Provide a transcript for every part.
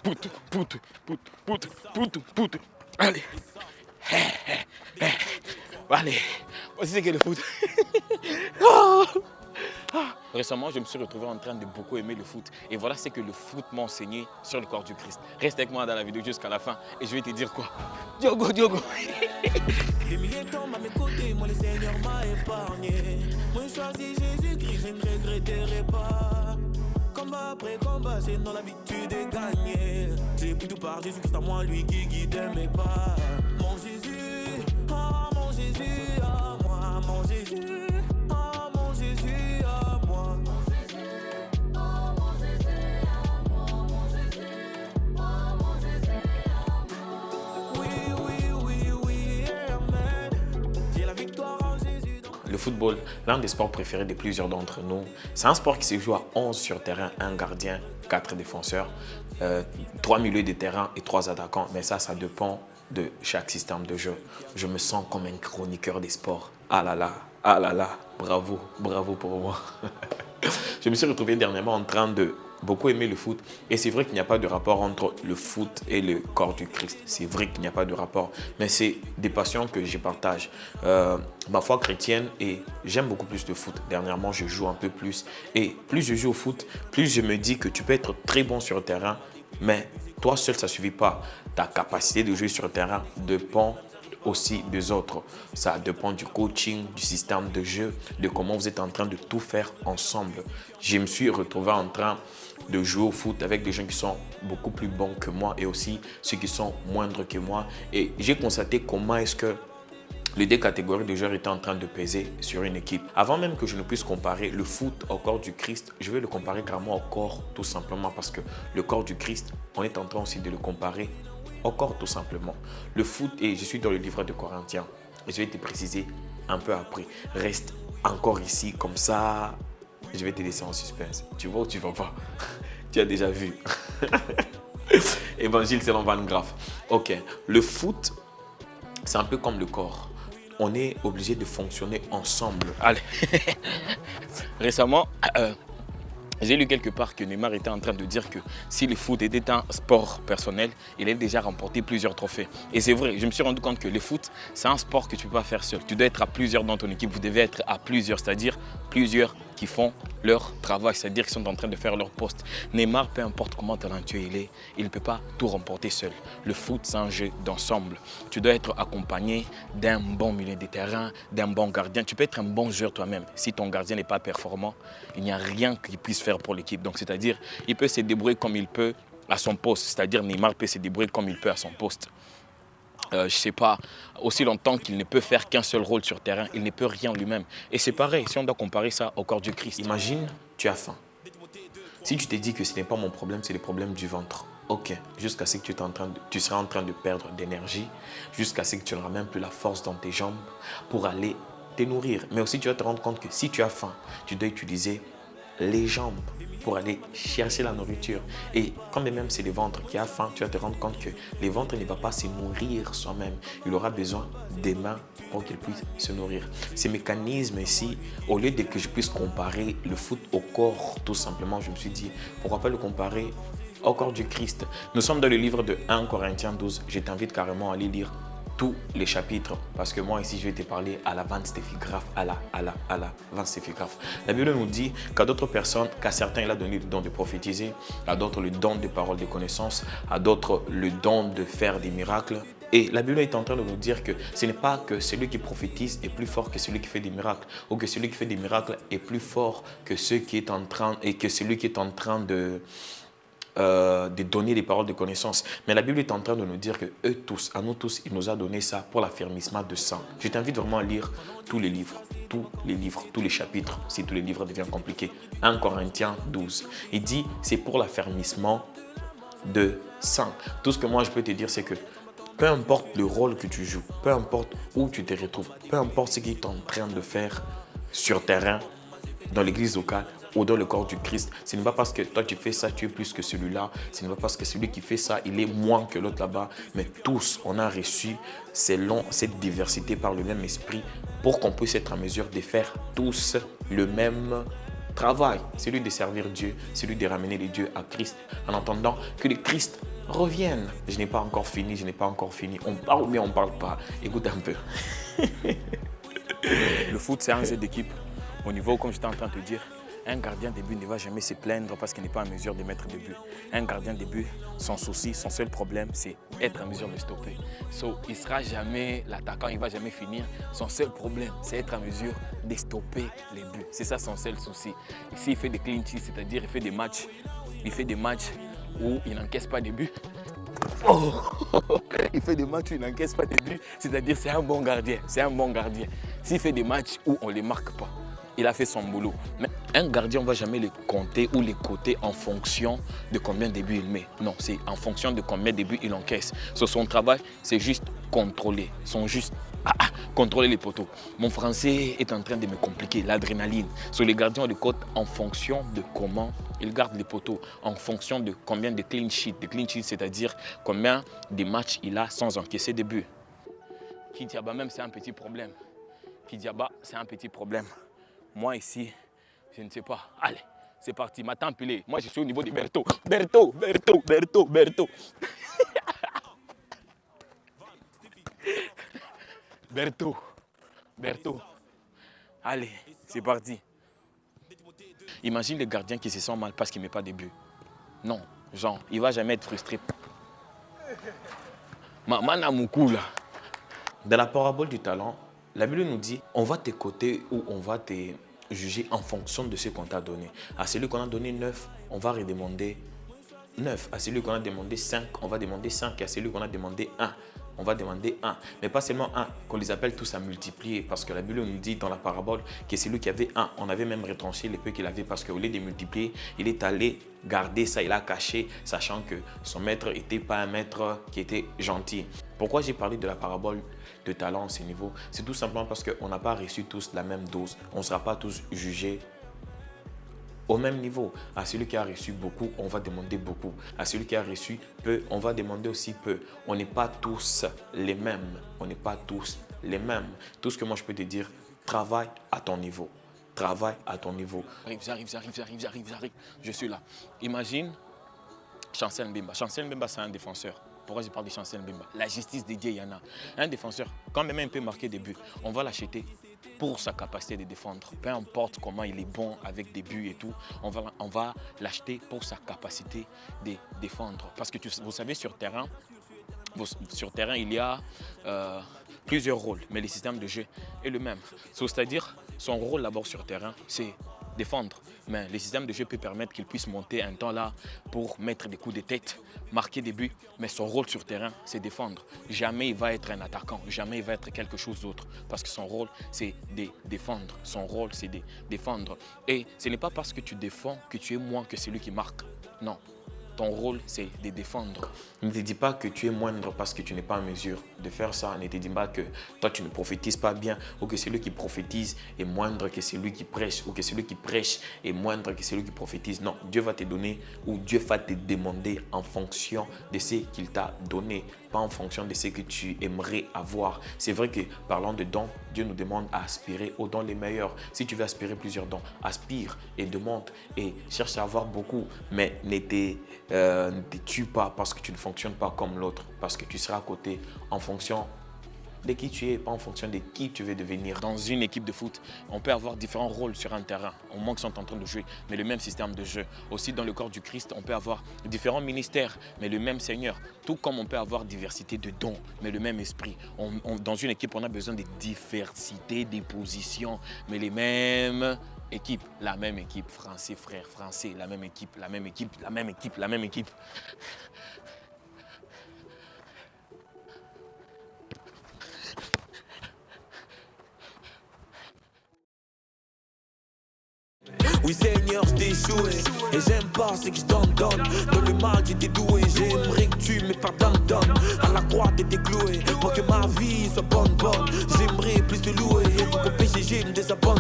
Poutre, poutre, poutre, poutre, poutre, poutre. Allez. Allez. Voici ce qu'est le foot. Récemment, je me suis retrouvé en train de beaucoup aimer le foot. Et voilà ce que le foot m'a enseigné sur le corps du Christ. Reste avec moi dans la vidéo jusqu'à la fin et je vais te dire quoi. Diogo, Diogo. Des milliers de tombes à mes côtés, moi le Seigneur m'a épargné. Moi j'ai choisi Jésus-Christ, je ne regretterai pas. Combat après combat, c'est dans l'habitude de gagner. J'ai pris tout par Jésus-Christ à moi, lui qui guide mes pas. Mon Jésus, ah mon Jésus, à moi, mon Jésus, ah mon Jésus, à moi. Oui, oui, oui, oui, amen. J'ai la victoire en Jésus. Le football, l'un des sports préférés de plusieurs d'entre nous. C'est un sport qui se joue à 11 sur terrain, un gardien, 4 défenseurs, 3 milieux de terrain et 3 attaquants. Mais ça dépend de chaque système de jeu. Je me sens comme un chroniqueur des sports. Ah là là, bravo, bravo pour moi. Je me suis retrouvé dernièrement en train de beaucoup aimer le foot. Et c'est vrai qu'il n'y a pas de rapport entre le foot et le corps du Christ. C'est vrai qu'il n'y a pas de rapport. Mais c'est des passions que je partage. Ma foi chrétienne, et j'aime beaucoup plus le foot. Dernièrement, je joue un peu plus. Et plus je joue au foot, plus je me dis que tu peux être très bon sur le terrain. Mais toi seul, ça ne suffit pas. Ta capacité de jouer sur le terrain dépend aussi des autres. Ça dépend du coaching, du système de jeu, de comment vous êtes en train de tout faire ensemble. Je me suis retrouvé en train de jouer au foot avec des gens qui sont beaucoup plus bons que moi et aussi ceux qui sont moindres que moi. Et j'ai constaté comment est-ce que les deux catégories de joueurs étaient en train de peser sur une équipe. Avant même que je ne puisse comparer le foot au corps du Christ, je vais le comparer carrément au corps tout simplement parce que le corps du Christ, on est en train aussi de le comparer au corps tout simplement. Le foot, et je suis dans le livre de Corinthiens, et je vais te préciser un peu après. Reste encore ici comme ça, je vais te laisser en suspense. Tu vois ou tu ne vas pas? Tu as déjà vu. Évangile selon Van Graff. Ok, le foot, c'est un peu comme le corps. On est obligé de fonctionner ensemble. Allez. Récemment, j'ai lu quelque part que Neymar était en train de dire que si le foot était un sport personnel, il a déjà remporté plusieurs trophées. Et c'est vrai, je me suis rendu compte que le foot, c'est un sport que tu ne peux pas faire seul. Tu dois être à plusieurs dans ton équipe, vous devez être à plusieurs, c'est-à-dire plusieurs qui font leur travail, c'est-à-dire qui sont en train de faire leur poste. Neymar, peu importe comment talentueux il ne peut pas tout remporter seul. Le foot, c'est un jeu d'ensemble. Tu dois être accompagné d'un bon milieu de terrain, d'un bon gardien. Tu peux être un bon joueur toi-même. Si ton gardien n'est pas performant, il n'y a rien qu'il puisse faire pour l'équipe. Donc, c'est-à-dire, il peut se débrouiller comme il peut à son poste. C'est-à-dire, Neymar peut se débrouiller comme il peut à son poste. Je ne sais pas, aussi longtemps qu'il ne peut faire qu'un seul rôle sur terrain, il ne peut rien lui-même. Et c'est pareil, si on doit comparer ça au corps du Christ. Imagine, tu as faim. Si tu te dis que ce n'est pas mon problème, c'est le problème du ventre. Ok, jusqu'à ce que tu seras en train de perdre d'énergie, jusqu'à ce que tu n'auras même plus la force dans tes jambes pour aller te nourrir. Mais aussi, tu vas te rendre compte que si tu as faim, tu dois utiliser les jambes pour aller chercher la nourriture. Et quand même c'est le ventre qui a faim, tu vas te rendre compte que le ventre ne va pas se nourrir soi-même. Il aura besoin des mains pour qu'il puisse se nourrir. Ces mécanismes ici, au lieu de que je puisse comparer le foot au corps, tout simplement, je me suis dit, pourquoi pas le comparer au corps du Christ. Nous sommes dans le livre de 1 Corinthiens 12. Je t'invite carrément à aller lire tous les chapitres, parce que moi ici je vais te parler à la Van Steffigraph, à la Van Steffigraph. La Bible nous dit qu'à d'autres personnes, qu'à certains il a donné le don de prophétiser, à d'autres le don de parole de connaissance, à d'autres le don de faire des miracles. Et la Bible est en train de nous dire que ce n'est pas que celui qui prophétise est plus fort que celui qui fait des miracles, ou que celui qui fait des miracles est plus fort que celui qui est en train de donner des paroles de connaissance. Mais la Bible est en train de nous dire que eux tous, à nous tous, il nous a donné ça pour l'affermissement de sang. Je t'invite vraiment à lire tous les livres, tous les chapitres, si tous les livres deviennent compliqués. 1 Corinthiens 12. Il dit, c'est pour l'affermissement de sang. Tout ce que moi je peux te dire, c'est que peu importe le rôle que tu joues, peu importe où tu te retrouves, peu importe ce qu'il est en train de faire sur terrain, dans l'église locale ou dans le corps du Christ, ce n'est pas parce que toi tu fais ça, tu es plus que celui-là, ce n'est pas parce que celui qui fait ça, il est moins que l'autre là-bas, mais tous, on a reçu selon cette diversité par le même esprit pour qu'on puisse être en mesure de faire tous le même travail, celui de servir Dieu, celui de ramener les dieux à Christ, en entendant que le Christ reviennent. Je n'ai pas encore fini, je n'ai pas encore fini. On parle ou bien on ne parle pas. Écoute un peu. Le foot, c'est un jeu d'équipe. Au niveau, comme j'étais en train de te dire, un gardien de but ne va jamais se plaindre parce qu'il n'est pas en mesure de mettre des buts. Un gardien de but, son souci, son seul problème, c'est être en mesure de stopper. Il ne sera jamais l'attaquant, il ne va jamais finir. Son seul problème, c'est être en mesure de stopper les buts. C'est ça son seul souci. S'il fait des clean sheets, c'est-à-dire il fait des matchs où il n'encaisse pas de buts. Oh. Il fait des matchs où il n'encaisse pas de buts, c'est-à-dire c'est un bon gardien. C'est un bon gardien. S'il fait des matchs où on ne les marque pas, il a fait son boulot. Mais un gardien, on ne va jamais les compter ou les coter en fonction de combien de buts il met. Non, c'est en fonction de combien de buts il encaisse. Son travail, c'est juste contrôler. Contrôler les poteaux. Mon français est en train de me compliquer, l'adrénaline. Sur les gardiens, on les cote en fonction de comment ils gardent les poteaux, en fonction de combien de clean sheets. De clean sheets, c'est-à-dire combien de matchs il a sans encaisser de buts. Kidiaba même, c'est un petit problème. Kidiaba, c'est un petit problème. Moi ici, je ne sais pas. Allez, c'est parti, ma tempilée. Moi, je suis au niveau de Berto. Berto. Berto. Allez, c'est parti. Imagine le gardien qui se sent mal parce qu'il ne met pas de but. Non, genre, il ne va jamais être frustré. Maman Moukou, là. Dans la parabole du talent, la Bible nous dit, on va te coter ou on va te juger en fonction de ce qu'on t'a donné. À celui qu'on a donné 9, on va redemander 9. À celui qu'on a demandé 5, on va demander 5. Et à celui qu'on a demandé 1, on va demander 1. Mais pas seulement 1, qu'on les appelle tous à multiplier. Parce que la Bible nous dit dans la parabole que celui qui avait 1, on avait même retranché les peu qu'il avait. Parce qu'au lieu de multiplier, il est allé garder ça, il a caché, sachant que son maître n'était pas un maître qui était gentil. Pourquoi j'ai parlé de la parabole de talent à ce niveau? C'est tout simplement parce qu'on n'a pas reçu tous la même dose. On ne sera pas tous jugés au même niveau. À celui qui a reçu beaucoup, on va demander beaucoup. À celui qui a reçu peu, on va demander aussi peu. On n'est pas tous les mêmes. On n'est pas tous les mêmes. Tout ce que moi je peux te dire, travaille à ton niveau. Travaille à ton niveau. J'arrive. Je suis là. Imagine Chancel Mbemba. Chancel Mbemba, c'est un défenseur. Pourquoi je parle de Chancel Mbemba? La justice dédiée, il y en a. Un défenseur, quand même il peut marquer des buts, on va l'acheter pour sa capacité de défendre. Peu importe comment il est bon avec des buts et tout, on va l'acheter pour sa capacité de défendre. Parce que vous savez, sur terrain, il y a plusieurs rôles, mais le système de jeu est le même. C'est-à-dire, son rôle d'abord sur terrain, c'est défendre. Mais le système de jeu peut permettre qu'il puisse monter un temps là pour mettre des coups de tête, marquer des buts. Mais son rôle sur terrain, c'est défendre. Jamais il va être un attaquant, jamais il va être quelque chose d'autre. Parce que son rôle, c'est de défendre. Son rôle, c'est de défendre. Et ce n'est pas parce que tu défends que tu es moins que celui qui marque. Non. Ton rôle, c'est de défendre. Ne te dis pas que tu es moindre parce que tu n'es pas en mesure de faire ça. Ne te dis pas que toi, tu ne prophétises pas bien ou que celui qui prophétise est moindre que celui qui prêche ou que celui qui prêche est moindre que celui qui prophétise. Non, Dieu va te donner ou Dieu va te demander en fonction de ce qu'il t'a donné, pas en fonction de ce que tu aimerais avoir. C'est vrai que parlant de dons, Dieu nous demande à aspirer aux dons les meilleurs. Si tu veux aspirer plusieurs dons, aspire et demande et cherche à avoir beaucoup, mais ne te tue pas parce que tu ne fonctionnes pas comme l'autre, parce que tu seras à côté en fonction de qui tu es, pas en fonction de qui tu veux devenir. Dans une équipe de foot, on peut avoir différents rôles sur un terrain. Au moment qu'ils sont en train de jouer, mais le même système de jeu. Aussi dans le corps du Christ, on peut avoir différents ministères, mais le même Seigneur. Tout comme on peut avoir diversité de dons, mais le même esprit. Dans une équipe, on a besoin de diversité des positions, mais les mêmes équipes. La même équipe, français, frère, français, la même équipe. Oui Seigneur, je t'ai échoué et j'aime pas ce que je donne. Dans le mal j'étais doué, j'aimerais que tu me pardonnes. À la croix t'étais cloué pour que ma vie soit bonne. J'aimerais plus te louer et pour qu'au péché je me désabonne.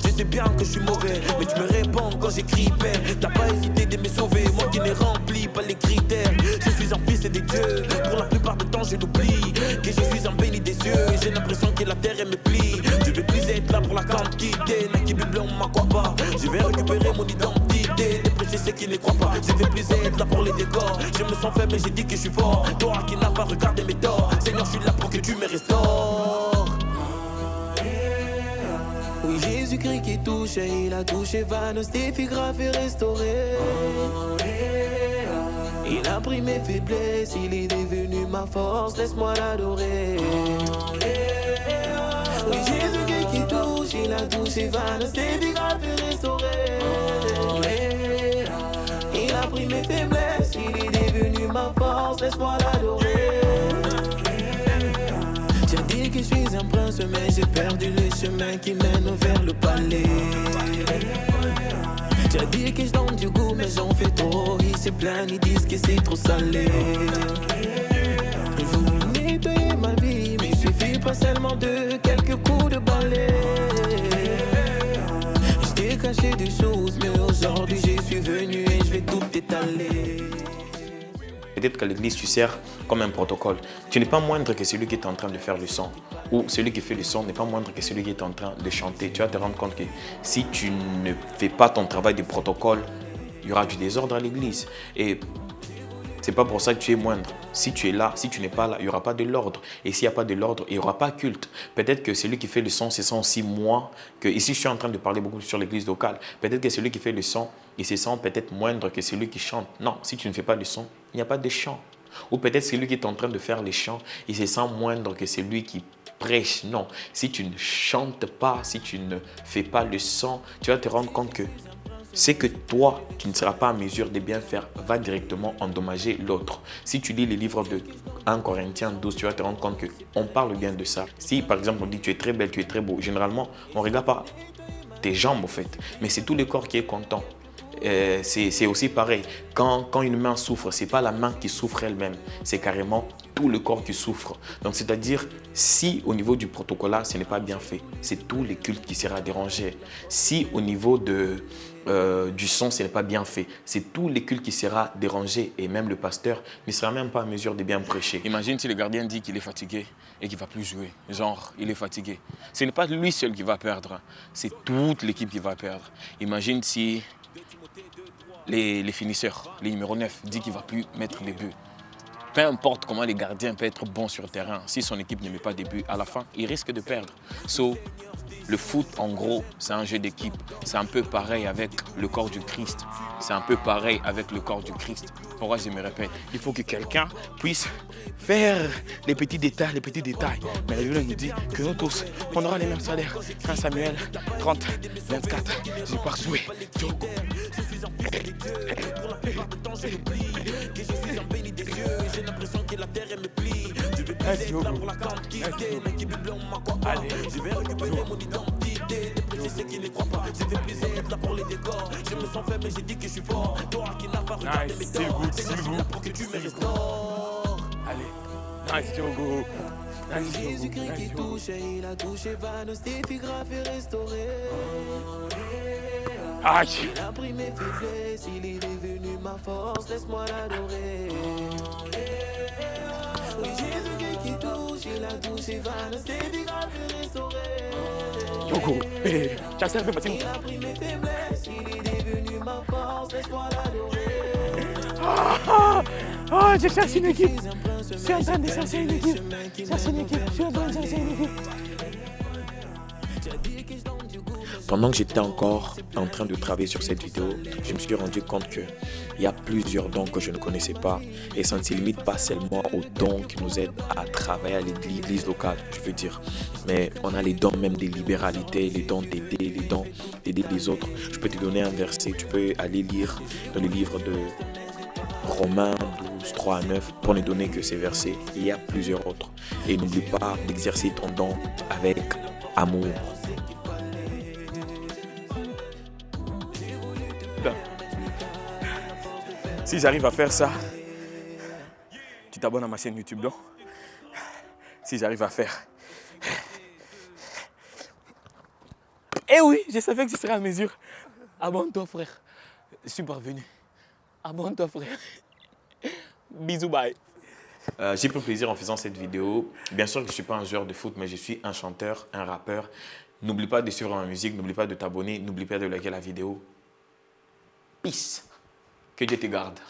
Je sais bien que je suis mauvais, mais tu me réponds quand j'écris père. T'as pas hésité de me sauver, moi qui n'ai rempli pas les critères. Je suis un fils des dieux, pour la plupart du temps je l'oublie. Que je suis un béni des cieux, j'ai l'impression que la terre elle me plie. Je vais plus être là pour la quantité, n'a qui me blanc, ma quoi pas. Je vais récupérer mon identité, de prêcher ce qui n'y croient pas. J'ai fait plus être là pour les décors. Je me sens faible mais j'ai dit que je suis fort. Toi qui n'as pas regardé mes torts, Seigneur je suis là pour que tu me restaures. Oui, Jésus-Christ qui touche, il a touché Vanos, défi grave et restauré. Il a pris mes faiblesses, il est devenu ma force, laisse-moi l'adorer. Oui, Jésus-Christ qui touche, il a touché Vanos, défi grave et restauré. Il a pris mes faiblesses, il est devenu ma force, laisse-moi l'adorer. Tu as dit que je suis un prince, mais j'ai perdu le chemin qui mène vers le palais. Tu as dit que je donne du goût, mais j'en fais trop. Ils se plaignent, ils disent que c'est trop salé. Je voulais nettoyer ma vie, mais il suffit pas seulement de quelques coups de balai. Je t'ai caché des choses, mais aujourd'hui je suis venu et je vais tout étaler. Peut-être qu'à l'église, tu sers comme un protocole. Tu n'es pas moindre que celui qui est en train de faire le son. Ou celui qui fait le son n'est pas moindre que celui qui est en train de chanter. Tu vas te rendre compte que si tu ne fais pas ton travail de protocole, il y aura du désordre à l'église. Et c'est pas pour ça que tu es moindre. Si tu es là, si tu n'es pas là, il n'y aura pas de l'ordre. Et s'il n'y a pas de l'ordre, il n'y aura pas culte. Peut-être que celui qui fait le son se sent aussi moins que... Ici, je suis en train de parler beaucoup sur l'église locale. Peut-être que celui qui fait le son, il se sent peut-être moindre que celui qui chante. Non, si tu ne fais pas le son, il n'y a pas de chant. Ou peut-être celui qui est en train de faire les chants, il se sent moindre que celui qui prêche. Non, si tu ne chantes pas, si tu ne fais pas le son, tu vas te rendre compte que c'est que toi, tu ne seras pas en mesure de bien faire, va directement endommager l'autre. Si tu lis les livres de 1 Corinthiens 12, tu vas te rendre compte qu'on parle bien de ça. Si par exemple on dit tu es très belle, tu es très beau, généralement on ne regarde pas tes jambes au fait, mais c'est tout le corps qui est content. C'est aussi pareil, quand une main souffre, ce n'est pas la main qui souffre elle-même, c'est carrément tout le corps qui souffre. Donc c'est-à-dire, si au niveau du protocole, ce n'est pas bien fait, c'est tout le culte qui sera dérangé. Si au niveau du son, ce n'est pas bien fait, c'est tout le culte qui sera dérangé et même le pasteur ne sera même pas en mesure de bien prêcher. Imagine si le gardien dit qu'il est fatigué et qu'il ne va plus jouer. Genre, il est fatigué. Ce n'est pas lui seul qui va perdre, c'est toute l'équipe qui va perdre. Imagine si les finisseurs, les numéros 9, dit qu'il ne va plus mettre les buts. Peu importe comment les gardiens peuvent être bons sur le terrain, si son équipe ne met pas des buts, à la fin, il risque de perdre. Le foot, en gros, c'est un jeu d'équipe. C'est un peu pareil avec le corps du Christ. C'est un peu pareil avec le corps du Christ. Pourquoi je me répète? Il faut que quelqu'un puisse faire les petits détails, Mais la Bible nous dit que nous tous, on aura les mêmes salaires. 1 Samuel 30, 24. Je pars jouer. J'ai l'impression que la terre me plie. Je vais passer pour la quantité. L'équipe bleue, on m'a quoi. Allez, je vais récupérer mon identité. Déprécier ceux qui ne croient pas. J'ai fait plus être là pour les décors. Je me sens faible mais j'ai dit que je suis fort. Toi qui n'as pas regardé mes torts, c'est là pour que tu me restaures. Allez, nice Diogo. Jésus-Christ qui touche, il a touché Vanos, défi grave et restauré. Aïe. Il a pris mes faiblesses, il est devenu ma force, laisse-moi l'adorer. Oui, Jésus qui touche, il a touché Vanos, défi grave et restauré. Diogo, tu as servi Il a pris mes faiblesses, il est devenu ma force, laisse-moi l'adorer. Je cherche une équipe. Je suis en train de chercher une équipe. Pendant que j'étais encore en train de travailler sur cette vidéo, je me suis rendu compte qu'il y a plusieurs dons que je ne connaissais pas et ça ne se limite pas seulement aux dons qui nous aident à travailler à l'église locale, je veux dire. Mais on a les dons même des libéralités, les dons d'aider, les dons d'aider les autres. Je peux te donner un verset, tu peux aller lire dans le livre de Romains 12, 3 à 9 pour ne donner que ces versets. Il y a plusieurs autres. Et n'oublie pas d'exercer ton don avec amour. Si j'arrive à faire ça, tu t'abonnes à ma chaîne YouTube, non? Si j'arrive à faire. Eh oui, je savais que je serais à mesure. Abonne-toi, frère. Je suis parvenu. Abonne-toi, frère. Bisous, bye. J'ai pris plaisir en faisant cette vidéo. Bien sûr que je ne suis pas un joueur de foot, mais je suis un chanteur, un rappeur. N'oublie pas de suivre ma musique, n'oublie pas de t'abonner, n'oublie pas de liker la vidéo. Peace. Que Dieu te garde.